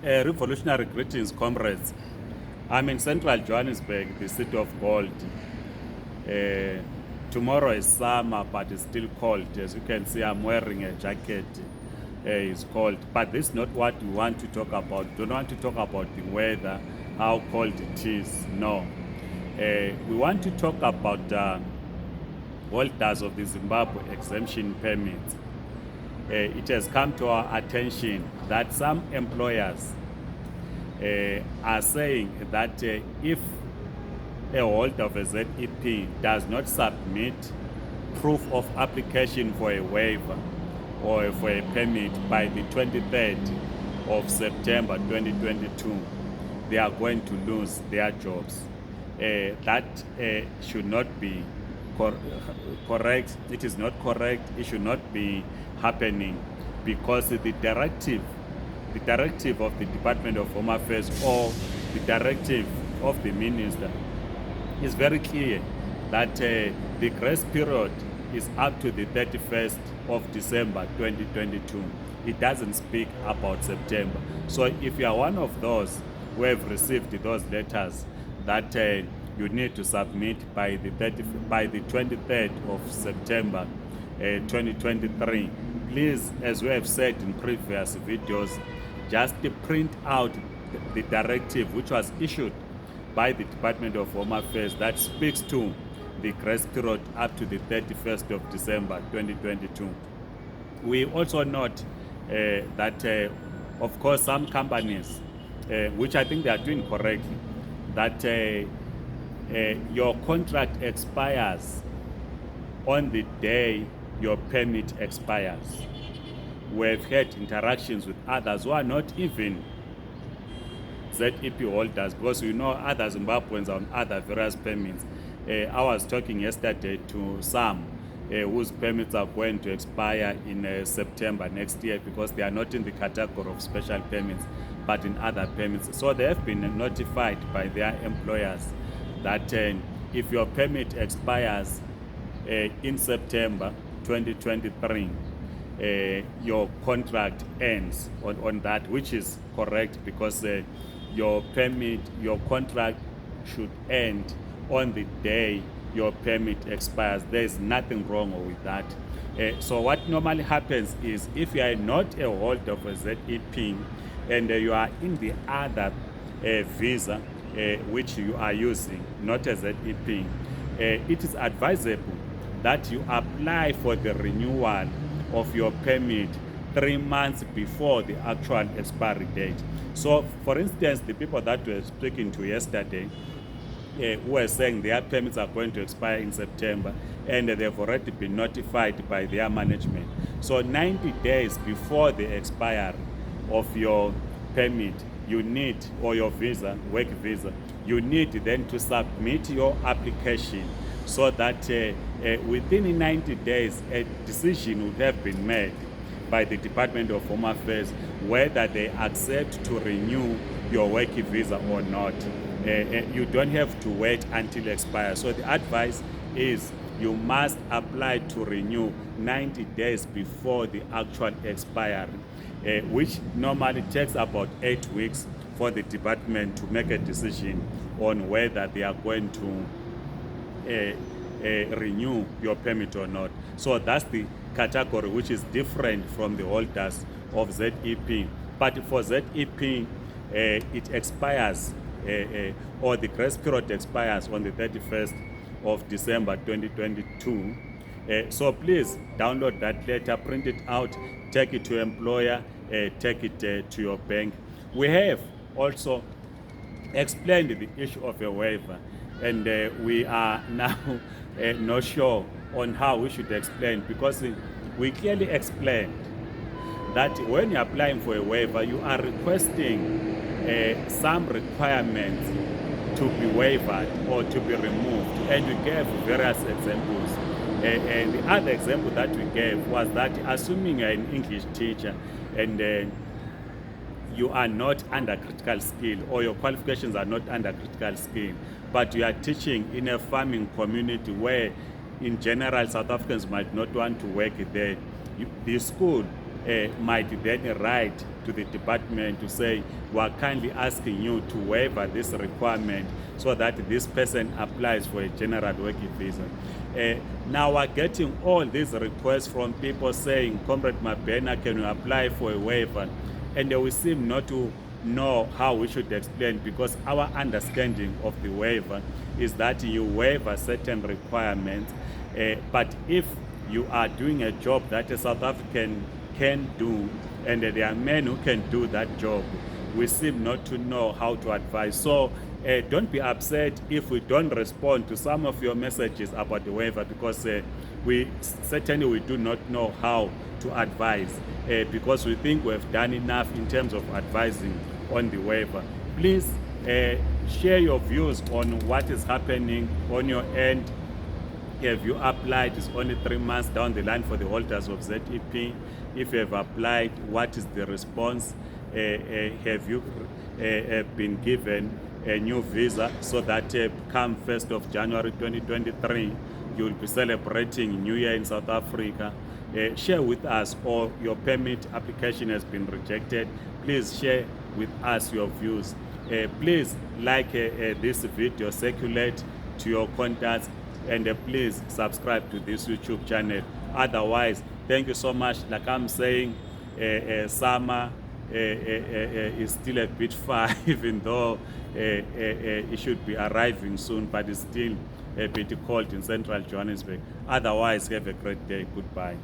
Revolutionary greetings, comrades. I'm in central Johannesburg, the city of gold. Tomorrow is summer, but it's still cold. As you can see, I'm wearing a jacket. It's cold, but this is not what we want to talk about. We don't want to talk about the weather, how cold it is. No. We want to talk about holders of the Zimbabwe exemption permits. It has come to our attention that some employers are saying that if a holder of a ZEP does not submit proof of application for a waiver or for a permit by the 23rd of September 2022, they are going to lose their jobs. That should not be correct. It is not correct. It should not be happening, because the directive of the Department of Home Affairs or the directive of the minister is very clear that the grace period is up to the 31st of December 2022. It doesn't speak about September. So if you are one of those who have received those letters that you need to submit by the 23rd of September 2023, please, as we have said in previous videos, just print out the directive which was issued by the Department of Home Affairs that speaks to the grace period up to the 31st of December 2022. We also note that, of course, some companies, which I think they are doing correctly, that your contract expires on the day your permit expires. We've had interactions with others who are not even ZEP holders, because we know other Zimbabweans on other various permits. I was talking yesterday to some whose permits are going to expire in September next year, because they are not in the category of special permits but in other permits. So they have been notified by their employers that if your permit expires in September 2023, your contract ends on that, which is correct, because your contract should end on the day your permit expires. There is nothing wrong with that. So what normally happens is, if you are not a holder of a ZEP and you are in the other visa which you are using, not a ZEP, it is advisable that you apply for the renewal of your permit 3 months before the actual expiry date. So, for instance, the people that we were speaking to yesterday, who were saying their permits are going to expire in September, and they've already been notified by their management. So 90 days before the expiry of your permit, you need, or your visa, work visa, you need then to submit your application, so that within 90 days a decision would have been made by the Department of Home Affairs whether they accept to renew your work visa or not. You don't have to wait until it expires. So the advice is you must apply to renew 90 days before the actual expiry, which normally takes about 8 weeks for the department to make a decision on whether they are going to renew your permit or not. So that's the category which is different from the holders of ZEP. But for ZEP, it expires, or the grace period expires on the 31st of December 2022. So please download that letter, print it out, take it to your employer, take it to your bank. We have also explained the issue of a waiver, and we are now not sure on how we should explain, because we clearly explained that when you're applying for a waiver, you are requesting some requirements to be waived or to be removed, and we gave various examples. And the other example that we gave was that, assuming you're an English teacher and you are not under critical skill, or your qualifications are not under critical skill, but you are teaching in a farming community where in general South Africans might not want to work there, the school might then write to the department to say, we are kindly asking you to waive this requirement so that this person applies for a general working visa. Now we're getting all these requests from people saying, Comrade Mabena, can you apply for a waiver? And we seem not to know how we should explain, because our understanding of the waiver is that you waive certain requirements, but if you are doing a job that a South African can do, and there are men who can do that job, we seem not to know how to advise. So don't be upset if we don't respond to some of your messages about the waiver, because we do not know how to advise, because we think we have done enough in terms of advising on the waiver. Please share your views on what is happening on your end. Have you applied? It's only 3 months down the line for the holders of ZEP. If you have applied, what is the response? Have you been given a new visa so that come 1st of January 2023, you will be celebrating New Year in South Africa? Share with us, or your permit application has been rejected. Please share with us your views. Please like this video, circulate to your contacts, and please subscribe to this YouTube channel. Otherwise, thank you so much. Like I'm saying, summer is still a bit far, even though it should be arriving soon, but it's still a bit cold in central Johannesburg. Otherwise, have a great day. Goodbye.